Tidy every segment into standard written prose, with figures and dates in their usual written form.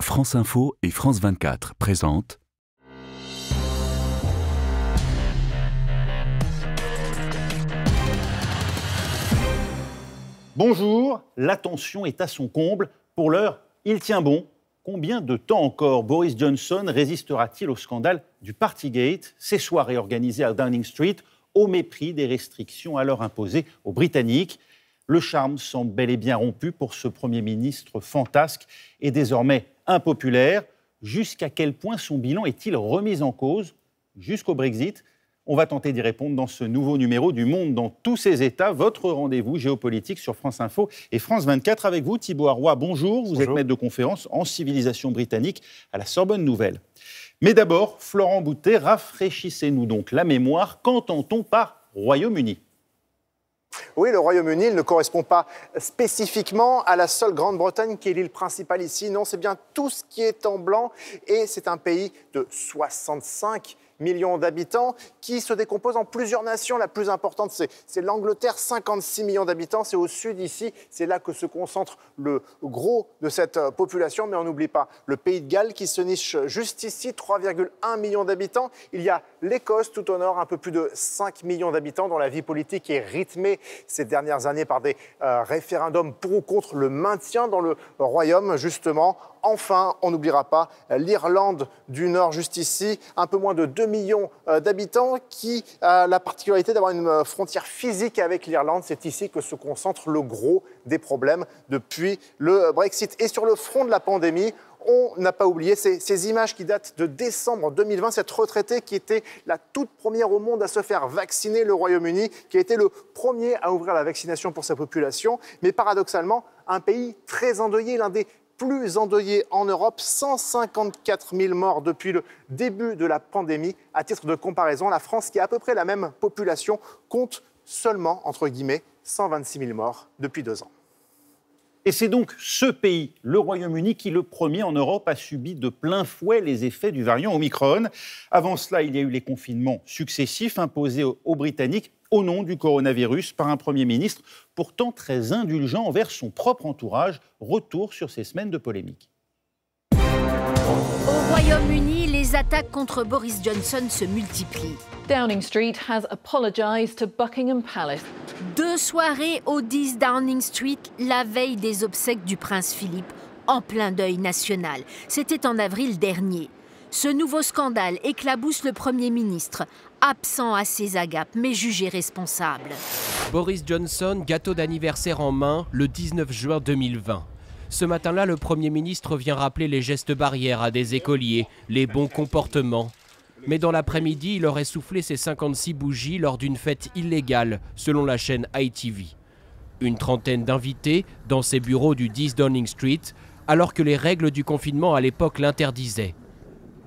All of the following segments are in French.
France Info et France 24 présentent Bonjour, la tension est à son comble. Pour l'heure, il tient bon. Combien de temps encore Boris Johnson résistera-t-il au scandale du Partygate, ces soirées organisées à Downing Street, au mépris des restrictions alors imposées aux Britanniques? Le charme semble bel et bien rompu pour ce Premier ministre fantasque et désormais impopulaire. Jusqu'à quel point son bilan est-il remis en cause jusqu'au Brexit? On va tenter d'y répondre dans ce nouveau numéro du Monde dans tous ses états, votre rendez-vous géopolitique sur France Info et France 24. Avec vous, Thibaut Arroy, bonjour. Vous êtes maître de conférence en civilisation britannique à la Sorbonne Nouvelle. Mais d'abord, Florent Boutet, rafraîchissez-nous donc la mémoire. Qu'entend-on par Royaume-Uni ? Oui, le Royaume-Uni ne correspond pas spécifiquement à la seule Grande-Bretagne qui est l'île principale ici. Non, c'est bien tout ce qui est en blanc et c'est un pays de 65 millions d'habitants qui se décompose en plusieurs nations. La plus importante, c'est l'Angleterre, 56 millions d'habitants. C'est au sud ici, c'est là que se concentre le gros de cette population. Mais on n'oublie pas le Pays de Galles qui se niche juste ici, 3,1 millions d'habitants. Il y a l'Écosse tout au nord, un peu plus de 5 millions d'habitants, dont la vie politique est rythmée ces dernières années par des référendums pour ou contre le maintien dans le Royaume, justement. Enfin, on n'oubliera pas l'Irlande du Nord, juste ici, un peu moins de 2 millions d'habitants, qui a la particularité d'avoir une frontière physique avec l'Irlande. C'est ici que se concentre le gros des problèmes depuis le Brexit. Et sur le front de la pandémie, on n'a pas oublié ces images qui datent de décembre 2020, cette retraitée qui était la toute première au monde à se faire vacciner, le Royaume-Uni, qui a été le premier à ouvrir la vaccination pour sa population. Mais paradoxalement, un pays très endeuillé, l'un des plus endeuillés en Europe, 154 000 morts depuis le début de la pandémie. À titre de comparaison, la France, qui a à peu près la même population, compte seulement, entre guillemets, 126 000 morts depuis 2 ans. Et c'est donc ce pays, le Royaume-Uni, qui, le premier en Europe, a subi de plein fouet les effets du variant Omicron. Avant cela, il y a eu les confinements successifs imposés aux Britanniques au nom du coronavirus par un Premier ministre pourtant très indulgent envers son propre entourage. Retour sur ces semaines de polémique. Au Royaume-Uni, les attaques contre Boris Johnson se multiplient. Downing Street has apologized to Buckingham Palace. 2 soirées au 10 Downing Street, la veille des obsèques du prince Philippe, en plein deuil national. C'était en avril dernier. Ce nouveau scandale éclabousse le Premier ministre, absent à ses agapes, mais jugé responsable. Boris Johnson, gâteau d'anniversaire en main, le 19 juin 2020. Ce matin-là, le Premier ministre vient rappeler les gestes barrières à des écoliers, les bons comportements. Mais dans l'après-midi, il aurait soufflé ses 56 bougies lors d'une fête illégale, selon la chaîne ITV. Une trentaine d'invités dans ses bureaux du 10 Downing Street, alors que les règles du confinement à l'époque l'interdisaient.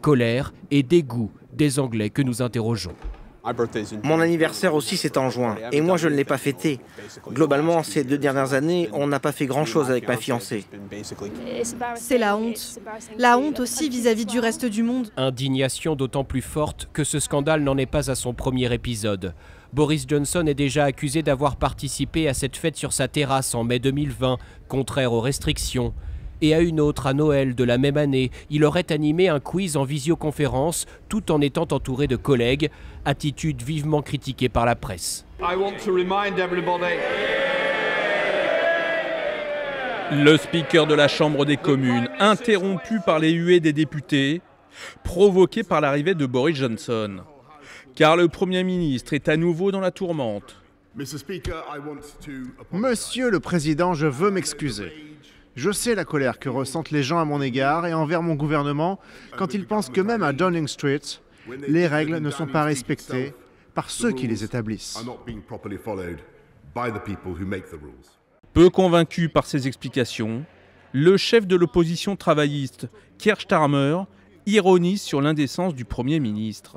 Colère et dégoût des Anglais que nous interrogeons. Mon anniversaire aussi, c'est en juin, et moi je ne l'ai pas fêté. Globalement, ces 2 dernières années, on n'a pas fait grand-chose avec ma fiancée. C'est la honte. La honte aussi vis-à-vis du reste du monde. Indignation d'autant plus forte que ce scandale n'en est pas à son premier épisode. Boris Johnson est déjà accusé d'avoir participé à cette fête sur sa terrasse en mai 2020, contraire aux restrictions. Et à une autre, à Noël de la même année, il aurait animé un quiz en visioconférence tout en étant entouré de collègues, attitude vivement critiquée par la presse. Le speaker de la Chambre des communes, interrompu par les huées des députés, provoqué par l'arrivée de Boris Johnson. Car le Premier ministre est à nouveau dans la tourmente. Monsieur le Président, je veux m'excuser. Je sais la colère que ressentent les gens à mon égard et envers mon gouvernement quand ils pensent que même à Downing Street, les règles ne sont pas respectées par ceux qui les établissent. Peu convaincu par ces explications, le chef de l'opposition travailliste, Keir Starmer, ironise sur l'indécence du Premier ministre.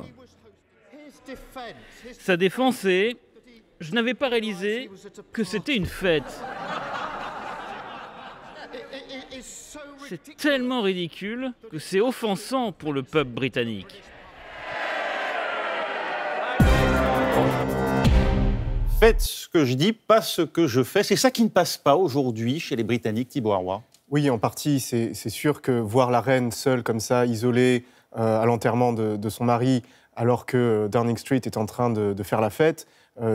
Sa défense est « Je n'avais pas réalisé que c'était une fête ». C'est tellement ridicule que c'est offensant pour le peuple britannique. Faites ce que je dis, pas ce que je fais. C'est ça qui ne passe pas aujourd'hui chez les Britanniques, Thibaut Arroy. Oui, en partie, c'est sûr que voir la reine seule comme ça, isolée, à l'enterrement de son mari, alors que Downing Street est en train de faire la fête,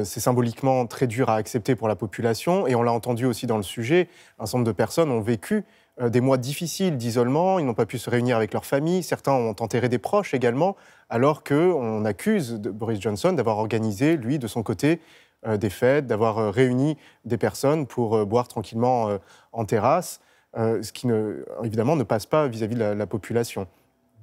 c'est symboliquement très dur à accepter pour la population. Et on l'a entendu aussi dans le sujet, un certain nombre de personnes ont vécu des mois difficiles d'isolement, ils n'ont pas pu se réunir avec leur famille, certains ont enterré des proches également, alors qu'on accuse Boris Johnson d'avoir organisé, lui, de son côté, des fêtes, d'avoir réuni des personnes pour boire tranquillement en terrasse, ce qui, évidemment, ne passe pas vis-à-vis de la population.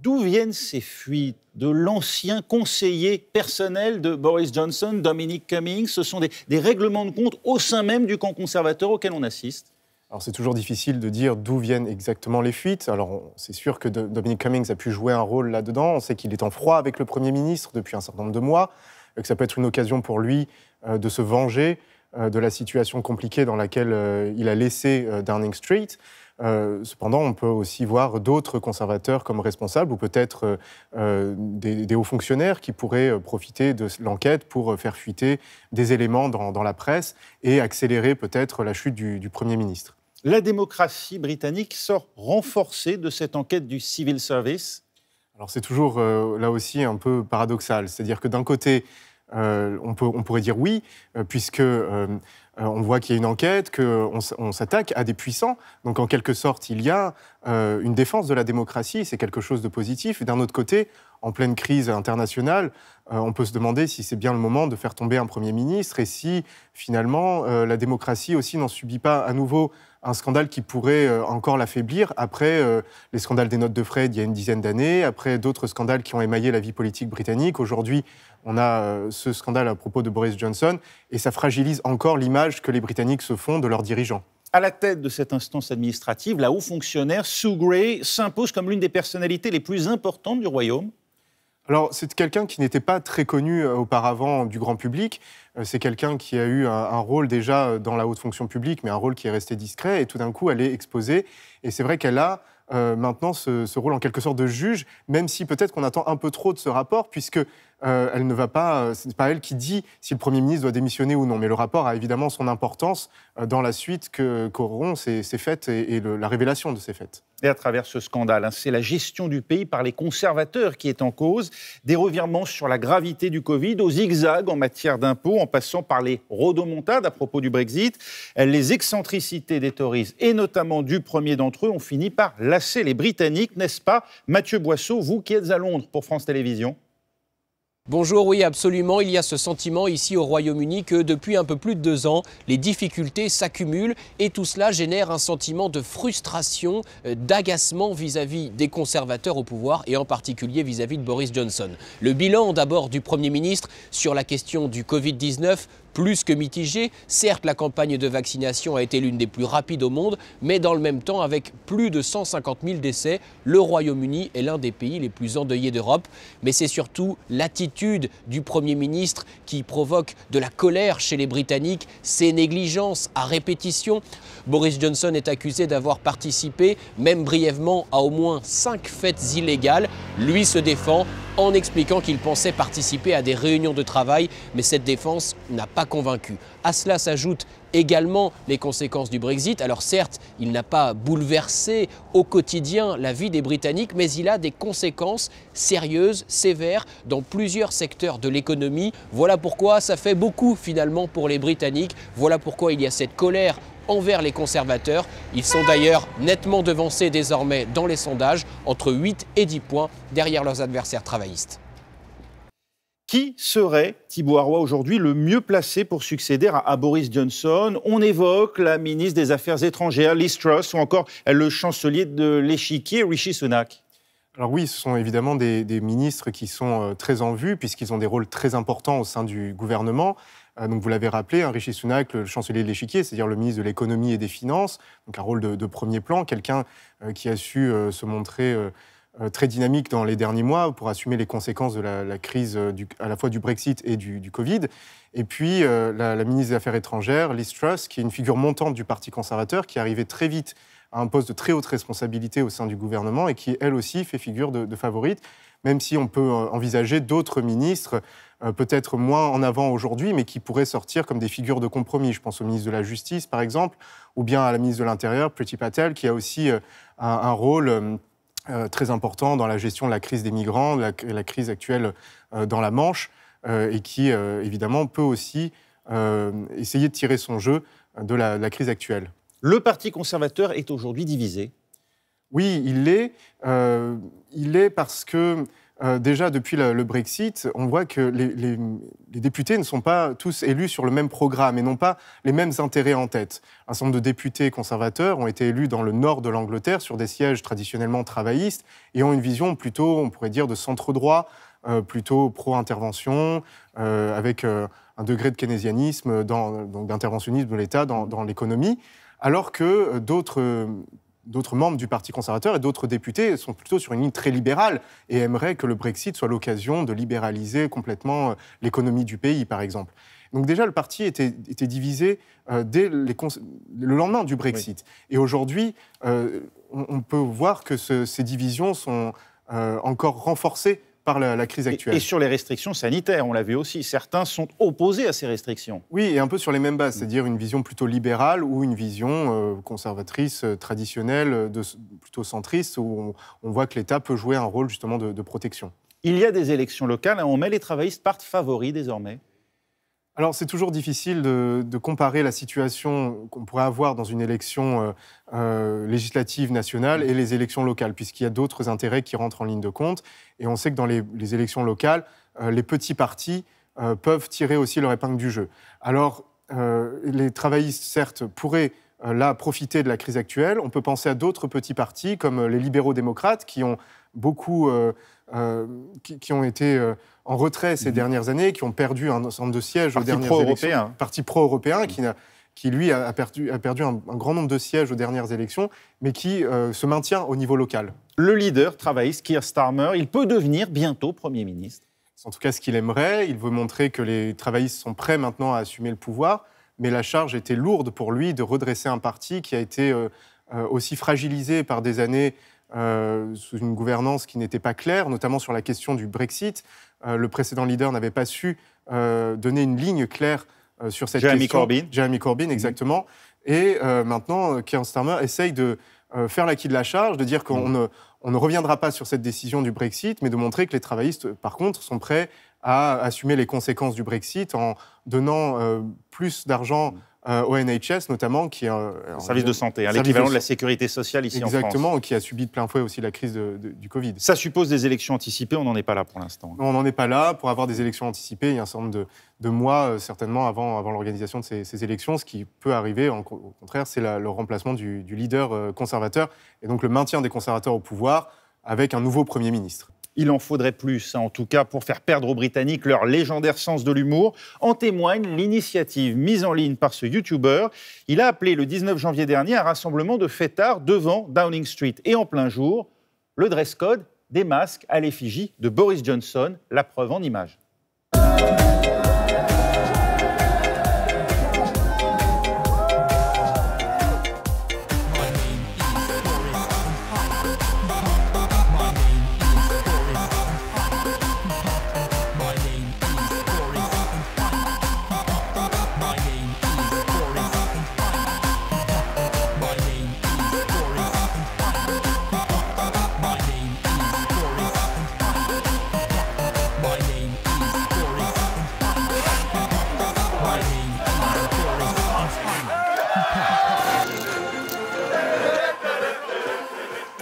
D'où viennent ces fuites de l'ancien conseiller personnel de Boris Johnson, Dominic Cummings? Ce sont des règlements de compte au sein même du camp conservateur auquel on assiste. Alors c'est toujours difficile de dire d'où viennent exactement les fuites. Alors c'est sûr que Dominic Cummings a pu jouer un rôle là-dedans. On sait qu'il est en froid avec le Premier ministre depuis un certain nombre de mois, que ça peut être une occasion pour lui de se venger de la situation compliquée dans laquelle il a laissé Downing Street. Cependant, on peut aussi voir d'autres conservateurs comme responsables ou peut-être des hauts fonctionnaires qui pourraient profiter de l'enquête pour faire fuiter des éléments dans la presse et accélérer peut-être la chute du Premier ministre. La démocratie britannique sort renforcée de cette enquête du Civil Service. Alors c'est toujours là aussi un peu paradoxal, c'est-à-dire que d'un côté, on pourrait dire oui, puisque on voit qu'il y a une enquête, qu'on s'attaque à des puissants. Donc, en quelque sorte, il y a une défense de la démocratie, c'est quelque chose de positif. Et d'un autre côté, en pleine crise internationale, on peut se demander si c'est bien le moment de faire tomber un Premier ministre et si, finalement, la démocratie aussi n'en subit pas à nouveau un scandale qui pourrait encore l'affaiblir après les scandales des notes de frais d'il y a une dizaine d'années, après d'autres scandales qui ont émaillé la vie politique britannique. Aujourd'hui, on a ce scandale à propos de Boris Johnson et ça fragilise encore l'image que les Britanniques se font de leurs dirigeants. À la tête de cette instance administrative, la haut fonctionnaire Sue Gray s'impose comme l'une des personnalités les plus importantes du Royaume. Alors, c'est quelqu'un qui n'était pas très connu auparavant du grand public. C'est quelqu'un qui a eu un rôle déjà dans la haute fonction publique, mais un rôle qui est resté discret. Et tout d'un coup, elle est exposée. Et c'est vrai qu'elle a maintenant ce rôle en quelque sorte de juge, même si peut-être qu'on attend un peu trop de ce rapport, puisque elle ne va pas, c'est pas elle qui dit si le Premier ministre doit démissionner ou non. Mais le rapport a évidemment son importance dans la suite qu'auront ces faits et la révélation de ces faits. Et à travers ce scandale, c'est la gestion du pays par les conservateurs qui est en cause. Des revirements sur la gravité du Covid, aux zigzags en matière d'impôts, en passant par les rodomontades à propos du Brexit. Les excentricités des Tories, et notamment du premier d'entre eux, ont fini par lasser les Britanniques, n'est-ce pas, Mathieu Boisseau, vous qui êtes à Londres pour France Télévisions? Bonjour, oui absolument, il y a ce sentiment ici au Royaume-Uni que depuis un peu plus de 2 ans, les difficultés s'accumulent et tout cela génère un sentiment de frustration, d'agacement vis-à-vis des conservateurs au pouvoir et en particulier vis-à-vis de Boris Johnson. Le bilan d'abord du Premier ministre sur la question du Covid-19, plus que mitigé. Certes, la campagne de vaccination a été l'une des plus rapides au monde, mais dans le même temps, avec plus de 150 000 décès, le Royaume-Uni est l'un des pays les plus endeuillés d'Europe. Mais c'est surtout l'attitude du Premier ministre qui provoque de la colère chez les Britanniques, ses négligences à répétition. Boris Johnson est accusé d'avoir participé, même brièvement, à au moins 5 fêtes illégales. Lui se défend en expliquant qu'il pensait participer à des réunions de travail, mais cette défense n'a pas convaincu. À cela s'ajoutent également les conséquences du Brexit. Alors certes, il n'a pas bouleversé au quotidien la vie des Britanniques, mais il a des conséquences sérieuses, sévères, dans plusieurs secteurs de l'économie. Voilà pourquoi ça fait beaucoup finalement pour les Britanniques. Voilà pourquoi il y a cette colère envers les conservateurs. Ils sont d'ailleurs nettement devancés désormais dans les sondages, entre 8 et 10 points derrière leurs adversaires travaillistes. Qui serait, Thibaut Arroy, aujourd'hui le mieux placé pour succéder à Boris Johnson? On évoque la ministre des Affaires étrangères, Liz Truss, ou encore le chancelier de l'Échiquier, Rishi Sunak. Alors oui, ce sont évidemment des ministres qui sont très en vue, puisqu'ils ont des rôles très importants au sein du gouvernement. Donc vous l'avez rappelé, Rishi Sunak, le chancelier de l'Échiquier, c'est-à-dire le ministre de l'économie et des finances, donc un rôle de premier plan, quelqu'un qui a su se montrer très dynamique dans les derniers mois pour assumer les conséquences de la crise à la fois du Brexit et du Covid. Et puis la ministre des Affaires étrangères, Liz Truss, qui est une figure montante du Parti conservateur, qui est arrivée très vite à un poste de très haute responsabilité au sein du gouvernement et qui, elle aussi, fait figure de favorite, même si on peut envisager d'autres ministres, peut-être moins en avant aujourd'hui, mais qui pourraient sortir comme des figures de compromis. Je pense au ministre de la Justice, par exemple, ou bien à la ministre de l'Intérieur, Priti Patel, qui a aussi un rôle très important dans la gestion de la crise des migrants, la crise actuelle dans la Manche, et qui, évidemment, peut aussi essayer de tirer son jeu de la crise actuelle. Le Parti conservateur est aujourd'hui divisé. Oui, il l'est. Il l'est parce que, déjà, depuis le Brexit, on voit que les députés ne sont pas tous élus sur le même programme et n'ont pas les mêmes intérêts en tête. Un certain nombre de députés conservateurs ont été élus dans le nord de l'Angleterre sur des sièges traditionnellement travaillistes et ont une vision plutôt, on pourrait dire, de centre-droit, plutôt pro-intervention, avec un degré de keynésianisme, donc d'interventionnisme de l'État dans l'économie, alors que d'autres membres du Parti conservateur et d'autres députés sont plutôt sur une ligne très libérale et aimeraient que le Brexit soit l'occasion de libéraliser complètement l'économie du pays, par exemple. Donc déjà, le parti était divisé dès le lendemain du Brexit. Oui. Et aujourd'hui, on peut voir que ces divisions sont encore renforcées par la crise actuelle. Et sur les restrictions sanitaires, on l'a vu aussi, certains sont opposés à ces restrictions. Oui, et un peu sur les mêmes bases, c'est-à-dire une vision plutôt libérale ou une vision conservatrice, traditionnelle, plutôt centriste, où on voit que l'État peut jouer un rôle justement de protection. Il y a des élections locales, on met les travaillistes partent favoris désormais. Alors, c'est toujours difficile de comparer la situation qu'on pourrait avoir dans une élection législative nationale et les élections locales, puisqu'il y a d'autres intérêts qui rentrent en ligne de compte. Et on sait que dans les élections locales, les petits partis peuvent tirer aussi leur épingle du jeu. Alors, les travaillistes, certes, pourraient là profiter de la crise actuelle. On peut penser à d'autres petits partis, comme les libéraux-démocrates, qui ont beaucoup... qui ont été en retrait ces dernières années, qui ont perdu un certain nombre de sièges aux dernières élections. Parti pro-européen, qui lui a perdu un grand nombre de sièges aux dernières élections, mais qui se maintient au niveau local. Le leader travailliste, Keir Starmer, il peut devenir bientôt Premier ministre. C'est en tout cas ce qu'il aimerait. Il veut montrer que les travaillistes sont prêts maintenant à assumer le pouvoir, mais la charge était lourde pour lui de redresser un parti qui a été aussi fragilisé par des années sous une gouvernance qui n'était pas claire, notamment sur la question du Brexit. Le précédent leader n'avait pas su donner une ligne claire sur cette question. Jeremy Corbyn, exactement. Et maintenant, Keir Starmer essaye de faire l'acquis de la charge, de dire qu'on ne reviendra pas sur cette décision du Brexit, mais de montrer que les travaillistes, par contre, sont prêts à assumer les conséquences du Brexit en donnant plus d'argent au NHS, notamment, qui est un service de santé, l'équivalent de la sécurité sociale ici en France. Exactement, qui a subi de plein fouet aussi la crise du Covid. Ça suppose des élections anticipées, on n'en est pas là pour l'instant. Non, on n'en est pas là. Pour avoir des élections anticipées, il y a un certain nombre de mois, certainement, avant l'organisation de ces élections. Ce qui peut arriver, au contraire, c'est le remplacement du leader conservateur, et donc le maintien des conservateurs au pouvoir avec un nouveau Premier ministre. Il en faudrait plus, en tout cas, pour faire perdre aux Britanniques leur légendaire sens de l'humour. En témoigne l'initiative mise en ligne par ce YouTuber. Il a appelé le 19 janvier dernier un rassemblement de fêtards devant Downing Street. Et en plein jour, le dress code, des masques à l'effigie de Boris Johnson, la preuve en images.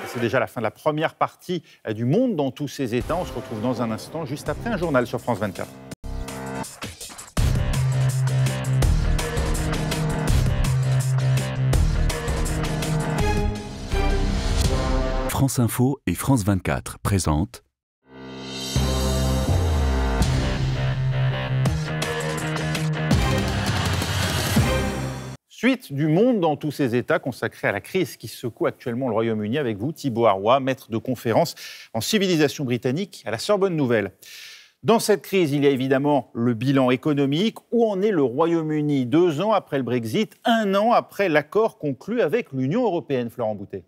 C'est déjà la fin de la première partie du Monde dans tous ses états. On se retrouve dans un instant, juste après un journal sur France 24. France Info et France 24 présentent Suite du Monde dans tous ses états consacré à la crise qui secoue actuellement le Royaume-Uni avec vous, Thibaut Arroy, maître de conférence en civilisation britannique à la Sorbonne Nouvelle. Dans cette crise, il y a évidemment le bilan économique. Où en est le Royaume-Uni 2 ans après le Brexit, 1 an après l'accord conclu avec l'Union européenne, Florent Boutet?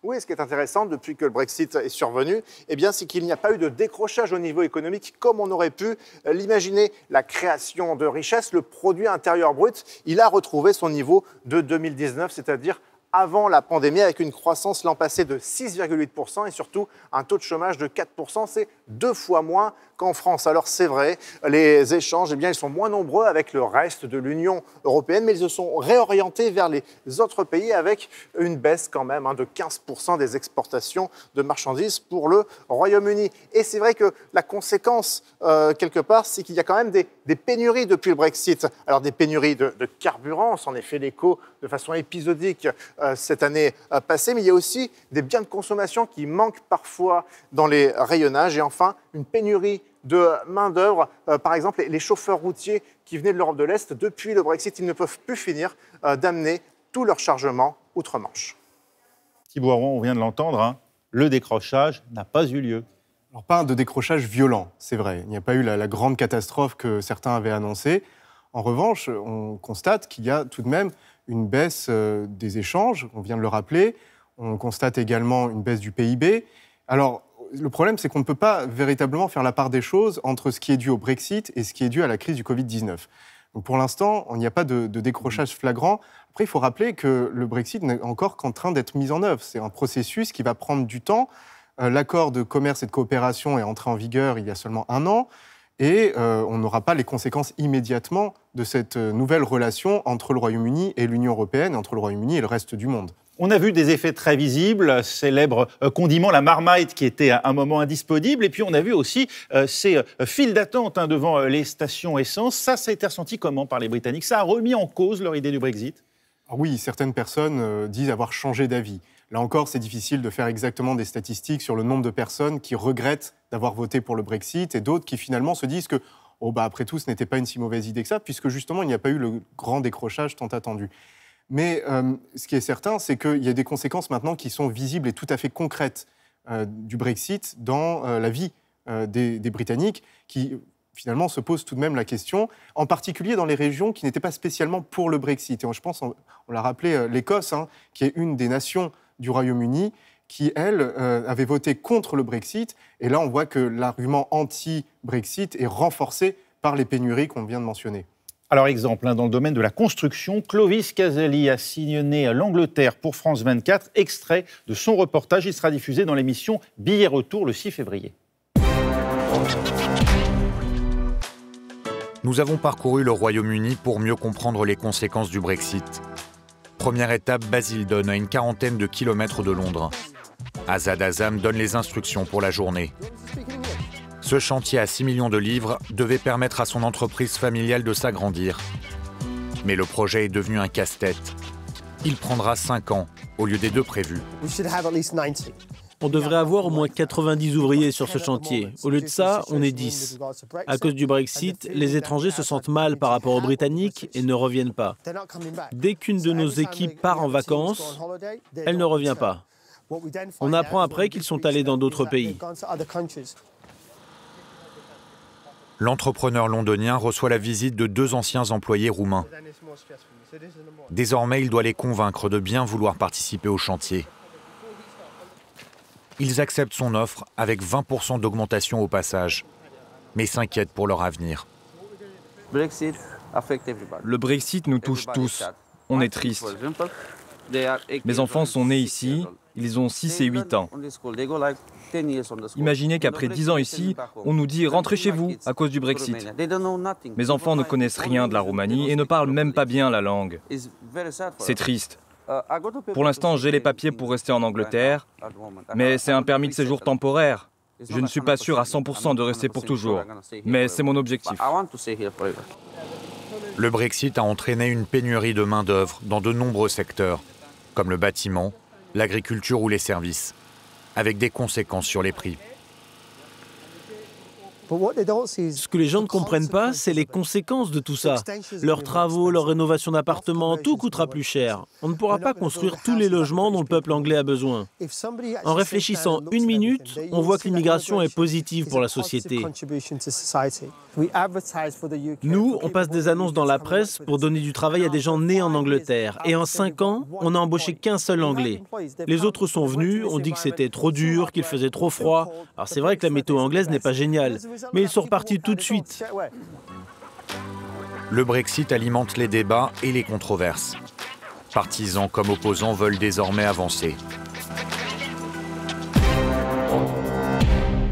Oui, ce qui est intéressant depuis que le Brexit est survenu, eh bien, c'est qu'il n'y a pas eu de décrochage au niveau économique comme on aurait pu l'imaginer. La création de richesses, le produit intérieur brut, il a retrouvé son niveau de 2019, c'est-à-dire avant la pandémie, avec une croissance l'an passé de 6,8% et surtout un taux de chômage de 4%. C'est 2 fois moins qu'en France. Alors c'est vrai, les échanges, eh bien, ils sont moins nombreux avec le reste de l'Union européenne, mais ils se sont réorientés vers les autres pays avec une baisse quand même de 15% des exportations de marchandises pour le Royaume-Uni. Et c'est vrai que la conséquence, quelque part, c'est qu'il y a quand même des pénuries depuis le Brexit. Alors des pénuries de carburant, on s'en est fait l'écho de façon épisodique cette année passée, mais il y a aussi des biens de consommation qui manquent parfois dans les rayonnages. Et enfin, une pénurie de main-d'œuvre. Par exemple, les chauffeurs routiers qui venaient de l'Europe de l'Est, depuis le Brexit, ils ne peuvent plus finir d'amener tout leur chargement outre-Manche. Thibault Aron, on vient de l'entendre, le décrochage n'a pas eu lieu. Alors, pas de décrochage violent, c'est vrai. Il n'y a pas eu la grande catastrophe que certains avaient annoncée. En revanche, on constate qu'il y a tout de même une baisse des échanges, on vient de le rappeler. On constate également une baisse du PIB. Alors, le problème, c'est qu'on ne peut pas véritablement faire la part des choses entre ce qui est dû au Brexit et ce qui est dû à la crise du Covid-19. Donc, pour l'instant, il n'y a pas de décrochage flagrant. Après, il faut rappeler que le Brexit n'est encore qu'en train d'être mis en œuvre. C'est un processus qui va prendre du temps. L'accord de commerce et de coopération est entré en vigueur il y a seulement 1 an. Et on n'aura pas les conséquences immédiatement de cette nouvelle relation entre le Royaume-Uni et l'Union européenne, entre le Royaume-Uni et le reste du monde. On a vu des effets très visibles, célèbre condiment, la Marmite, qui était à un moment indisponible. Et puis on a vu aussi ces files d'attente devant les stations essence. Ça a été ressenti comment par les Britanniques? Ça a remis en cause leur idée du Brexit? Oui, certaines personnes disent avoir changé d'avis. Là encore, c'est difficile de faire exactement des statistiques sur le nombre de personnes qui regrettent d'avoir voté pour le Brexit et d'autres qui finalement se disent que, après tout, ce n'était pas une si mauvaise idée que ça, puisque justement, il n'y a pas eu le grand décrochage tant attendu. Mais ce qui est certain, c'est qu'il y a des conséquences maintenant qui sont visibles et tout à fait concrètes du Brexit dans la vie des Britanniques, qui finalement se posent tout de même la question, en particulier dans les régions qui n'étaient pas spécialement pour le Brexit. Et je pense, on l'a rappelé, l'Écosse, qui est une des nations du Royaume-Uni, qui, elle, avait voté contre le Brexit. Et là, on voit que l'argument anti-Brexit est renforcé par les pénuries qu'on vient de mentionner. Alors, exemple, dans le domaine de la construction, Clovis Caselli a sillonné l'Angleterre pour France 24. Extrait de son reportage, il sera diffusé dans l'émission Billets Retour le 6 février. Nous avons parcouru le Royaume-Uni pour mieux comprendre les conséquences du Brexit. Première étape, Basildon, à une quarantaine de kilomètres de Londres. Azad Azam donne les instructions pour la journée. Ce chantier à 6 millions de livres devait permettre à son entreprise familiale de s'agrandir. Mais le projet est devenu un casse-tête. Il prendra 5 ans au lieu des 2 prévus. On devrait avoir au moins 90 ouvriers sur ce chantier. Au lieu de ça, on est 10. À cause du Brexit, les étrangers se sentent mal par rapport aux Britanniques et ne reviennent pas. Dès qu'une de nos équipes part en vacances, elle ne revient pas. On apprend après qu'ils sont allés dans d'autres pays. L'entrepreneur londonien reçoit la visite de 2 anciens employés roumains. Désormais, il doit les convaincre de bien vouloir participer au chantier. Ils acceptent son offre avec 20% d'augmentation au passage, mais s'inquiètent pour leur avenir. Le Brexit nous touche tous. On est tristes. Mes enfants sont nés ici, ils ont 6 et 8 ans. Imaginez qu'après 10 ans ici, on nous dit « rentrez chez vous » à cause du Brexit. Mes enfants ne connaissent rien de la Roumanie et ne parlent même pas bien la langue. C'est triste. Pour l'instant, j'ai les papiers pour rester en Angleterre, mais c'est un permis de séjour temporaire. Je ne suis pas sûr à 100% de rester pour toujours, mais c'est mon objectif. Le Brexit a entraîné une pénurie de main-d'œuvre dans de nombreux secteurs, comme le bâtiment, l'agriculture ou les services, avec des conséquences sur les prix. Ce que les gens ne comprennent pas, c'est les conséquences de tout ça. Leurs travaux, leur rénovation d'appartements, tout coûtera plus cher. On ne pourra pas construire tous les logements dont le peuple anglais a besoin. En réfléchissant une minute, on voit que l'immigration est positive pour la société. Nous, on passe des annonces dans la presse pour donner du travail à des gens nés en Angleterre. Et en 5 ans, on n'a embauché qu'un seul Anglais. Les autres sont venus, on dit que c'était trop dur, qu'il faisait trop froid. Alors c'est vrai que la météo anglaise n'est pas géniale. Mais ils sont repartis tout de suite. Le Brexit alimente les débats et les controverses. Partisans comme opposants veulent désormais avancer.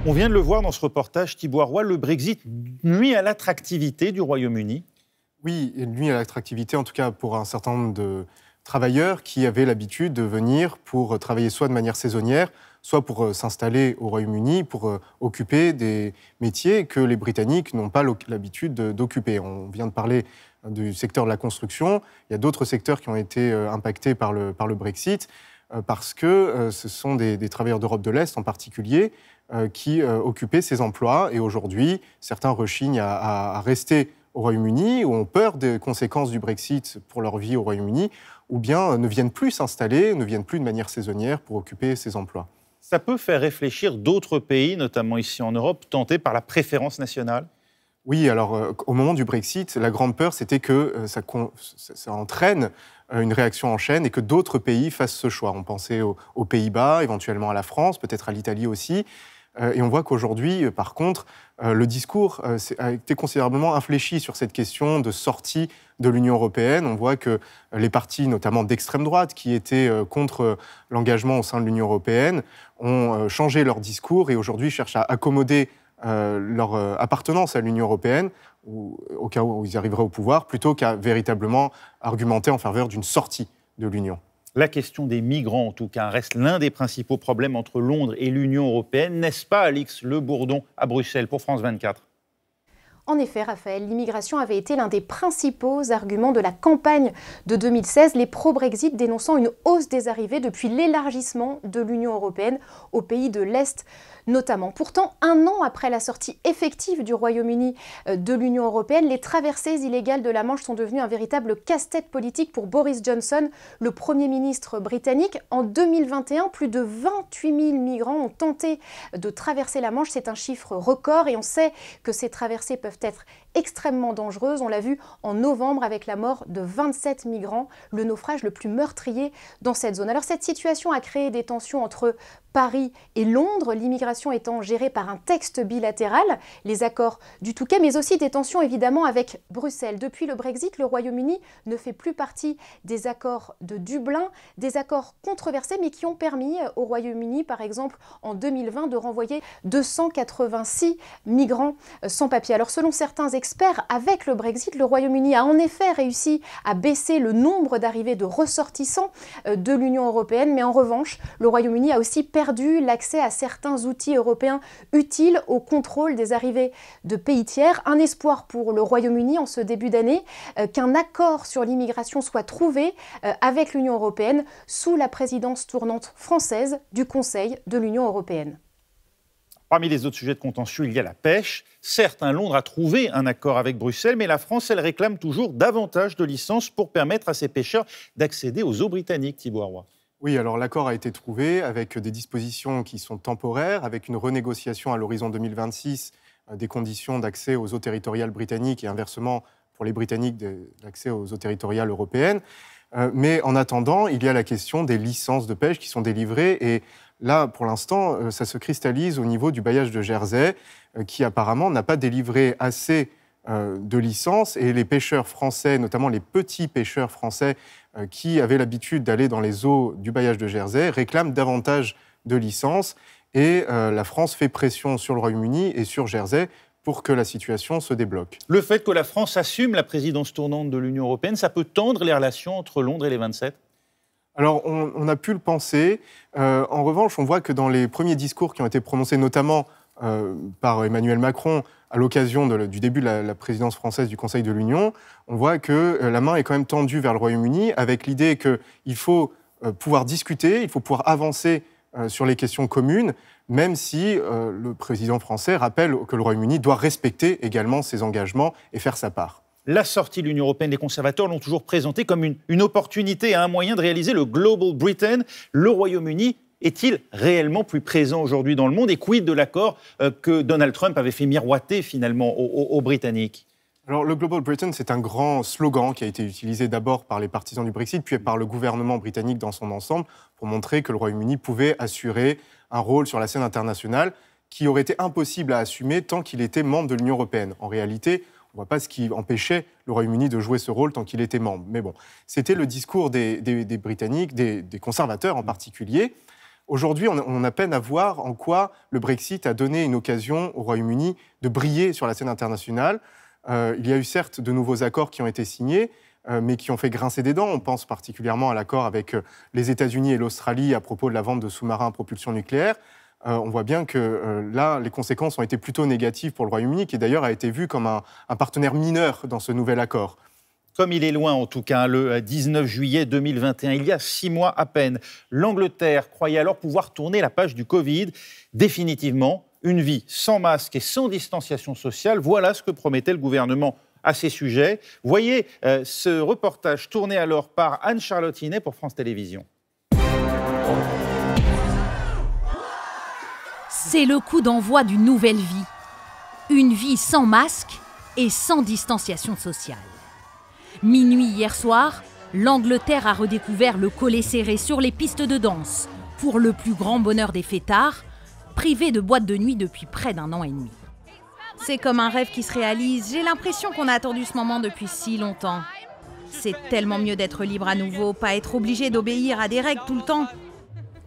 On vient de le voir dans ce reportage, Thibaut Roy, le Brexit nuit à l'attractivité du Royaume-Uni. Oui, il nuit à l'attractivité, en tout cas pour un certain nombre de travailleurs qui avaient l'habitude de venir pour travailler soit de manière saisonnière, soit pour s'installer au Royaume-Uni, pour occuper des métiers que les Britanniques n'ont pas l'habitude d'occuper. On vient de parler du secteur de la construction. Il y a d'autres secteurs qui ont été impactés par le Brexit parce que ce sont des travailleurs d'Europe de l'Est en particulier qui occupaient ces emplois. Et aujourd'hui, certains rechignent à rester au Royaume-Uni ou ont peur des conséquences du Brexit pour leur vie au Royaume-Uni, ou bien ne viennent plus s'installer, ne viennent plus de manière saisonnière pour occuper ces emplois. Ça peut faire réfléchir d'autres pays, notamment ici en Europe, tentés par la préférence nationale? Oui, alors au moment du Brexit, la grande peur, c'était que ça entraîne une réaction en chaîne et que d'autres pays fassent ce choix. On pensait aux Pays-Bas, éventuellement à la France, peut-être à l'Italie aussi. Et on voit qu'aujourd'hui, par contre, le discours a été considérablement infléchi sur cette question de sortie de l'Union européenne. On voit que les partis, notamment d'extrême droite, qui étaient contre l'engagement au sein de l'Union européenne, ont changé leur discours et aujourd'hui cherchent à accommoder leur appartenance à l'Union européenne, au cas où ils arriveraient au pouvoir, plutôt qu'à véritablement argumenter en faveur d'une sortie de l'Union. La question des migrants, en tout cas, reste l'un des principaux problèmes entre Londres et l'Union européenne. N'est-ce pas, Alix Le Bourdon, à Bruxelles, pour France 24 ? En effet, Raphaël, l'immigration avait été l'un des principaux arguments de la campagne de 2016, les pro-Brexit dénonçant une hausse des arrivées depuis l'élargissement de l'Union européenne aux pays de l'Est notamment. Pourtant, 1 an après la sortie effective du Royaume-Uni de l'Union européenne, les traversées illégales de la Manche sont devenues un véritable casse-tête politique pour Boris Johnson, le Premier ministre britannique. En 2021, plus de 28 000 migrants ont tenté de traverser la Manche. C'est un chiffre record et on sait que ces traversées peuvent être extrêmement dangereuses. On l'a vu en novembre avec la mort de 27 migrants, le naufrage le plus meurtrier dans cette zone. Alors cette situation a créé des tensions entre Paris et Londres, l'immigration étant gérée par un texte bilatéral, les accords du Touquet, mais aussi des tensions évidemment avec Bruxelles. Depuis le Brexit, le Royaume-Uni ne fait plus partie des accords de Dublin, des accords controversés mais qui ont permis au Royaume-Uni, par exemple en 2020, de renvoyer 286 migrants sans papier. Alors selon certains experts, avec le Brexit, le Royaume-Uni a en effet réussi à baisser le nombre d'arrivées de ressortissants de l'Union européenne, mais en revanche, le Royaume-Uni a aussi perdu l'accès à certains outils européens utiles au contrôle des arrivées de pays tiers. Un espoir pour le Royaume-Uni en ce début d'année, qu'un accord sur l'immigration soit trouvé avec l'Union européenne sous la présidence tournante française du Conseil de l'Union européenne. Parmi les autres sujets de contentieux, il y a la pêche. Certes, Londres a trouvé un accord avec Bruxelles, mais la France, elle réclame toujours davantage de licences pour permettre à ses pêcheurs d'accéder aux eaux britanniques, Thibaut Roy. Oui, alors l'accord a été trouvé avec des dispositions qui sont temporaires, avec une renégociation à l'horizon 2026 des conditions d'accès aux eaux territoriales britanniques et inversement pour les Britanniques d'accès aux eaux territoriales européennes. Mais en attendant, il y a la question des licences de pêche qui sont délivrées et là, pour l'instant, ça se cristallise au niveau du bailliage de Jersey qui apparemment n'a pas délivré assez de licences et les pêcheurs français, notamment les petits pêcheurs français qui avaient l'habitude d'aller dans les eaux du bailliage de Jersey, réclament davantage de licences et la France fait pression sur le Royaume-Uni et sur Jersey pour que la situation se débloque. Le fait que la France assume la présidence tournante de l'Union européenne, ça peut tendre les relations entre Londres et les 27 ? Alors, on a pu le penser. En revanche, on voit que dans les premiers discours qui ont été prononcés, notamment par Emmanuel Macron, à l'occasion du début de la présidence française du Conseil de l'Union, on voit que la main est quand même tendue vers le Royaume-Uni, avec l'idée qu'il faut pouvoir discuter, il faut pouvoir avancer sur les questions communes, même si le président français rappelle que le Royaume-Uni doit respecter également ses engagements et faire sa part. La sortie de l'Union européenne, les conservateurs l'ont toujours présentée comme une opportunité, un moyen de réaliser le Global Britain. Le Royaume-Uni est-il réellement plus présent aujourd'hui dans le monde? Et quid de l'accord que Donald Trump avait fait miroiter finalement aux Britanniques? Alors, le Global Britain, c'est un grand slogan qui a été utilisé d'abord par les partisans du Brexit, puis par le gouvernement britannique dans son ensemble, pour montrer que le Royaume-Uni pouvait assurer un rôle sur la scène internationale qui aurait été impossible à assumer tant qu'il était membre de l'Union européenne. En réalité, on ne voit pas ce qui empêchait le Royaume-Uni de jouer ce rôle tant qu'il était membre. Mais bon, c'était le discours des Britanniques, des conservateurs en particulier. Aujourd'hui, on a peine à voir en quoi le Brexit a donné une occasion au Royaume-Uni de briller sur la scène internationale. Il y a eu certes de nouveaux accords qui ont été signés, mais qui ont fait grincer des dents. On pense particulièrement à l'accord avec les États-Unis et l'Australie à propos de la vente de sous-marins à propulsion nucléaire. On voit bien que là, les conséquences ont été plutôt négatives pour le Royaume-Uni, qui d'ailleurs a été vu comme un partenaire mineur dans ce nouvel accord. Comme il est loin, en tout cas, le 19 juillet 2021, il y a 6 mois à peine, l'Angleterre croyait alors pouvoir tourner la page du Covid. Définitivement, une vie sans masque et sans distanciation sociale, voilà ce que promettait le gouvernement à ces sujets. Voyez ce reportage tourné alors par Anne-Charlotte Inet pour France Télévisions. C'est le coup d'envoi d'une nouvelle vie. Une vie sans masque et sans distanciation sociale. Minuit hier soir, l'Angleterre a redécouvert le collet serré sur les pistes de danse, pour le plus grand bonheur des fêtards, privés de boîtes de nuit depuis près d'1 an et demi. C'est comme un rêve qui se réalise. J'ai l'impression qu'on a attendu ce moment depuis si longtemps. C'est tellement mieux d'être libre à nouveau, pas être obligé d'obéir à des règles tout le temps.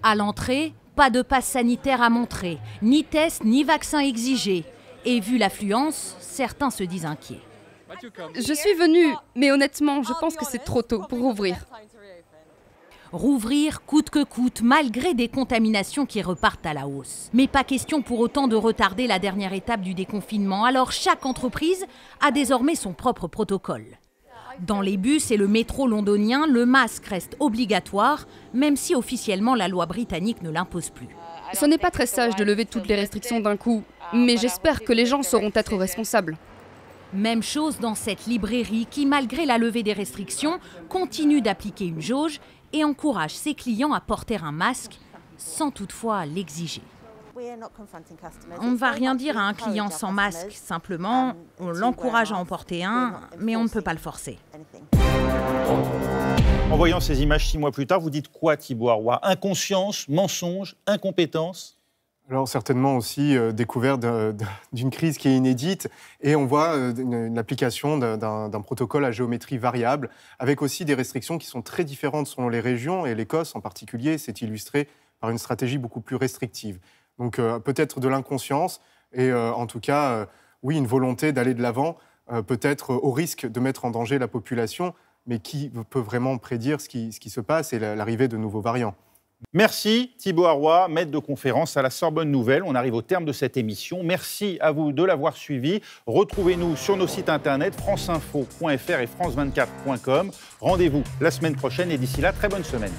À l'entrée, pas de passe sanitaire à montrer, ni test, ni vaccin exigé. Et vu l'affluence, certains se disent inquiets. Je suis venue, mais honnêtement, je pense que c'est trop tôt pour rouvrir. Rouvrir coûte que coûte, malgré des contaminations qui repartent à la hausse. Mais pas question pour autant de retarder la dernière étape du déconfinement, alors chaque entreprise a désormais son propre protocole. Dans les bus et le métro londonien, le masque reste obligatoire, même si officiellement la loi britannique ne l'impose plus. Ce n'est pas très sage de lever toutes les restrictions d'un coup, mais j'espère que les gens sauront être responsables. Même chose dans cette librairie qui, malgré la levée des restrictions, continue d'appliquer une jauge et encourage ses clients à porter un masque sans toutefois l'exiger. On ne va rien dire à un client sans masque, simplement on l'encourage à en porter un, mais on ne peut pas le forcer. En voyant ces images 6 mois plus tard, vous dites quoi, Thibaut Arroy? Inconscience, mensonge, incompétence? Alors certainement aussi découverte d'une crise qui est inédite et on voit l'application d'un protocole à géométrie variable avec aussi des restrictions qui sont très différentes selon les régions et l'Écosse en particulier s'est illustrée par une stratégie beaucoup plus restrictive. Donc peut-être de l'inconscience et en tout cas, oui, une volonté d'aller de l'avant, peut-être au risque de mettre en danger la population, mais qui peut vraiment prédire ce qui se passe et l'arrivée de nouveaux variants. Merci Thibaut Arroy, maître de conférence à la Sorbonne Nouvelle. On arrive au terme de cette émission. Merci à vous de l'avoir suivi. Retrouvez-nous sur nos sites internet franceinfo.fr et france24.com. Rendez-vous la semaine prochaine et d'ici là, très bonne semaine.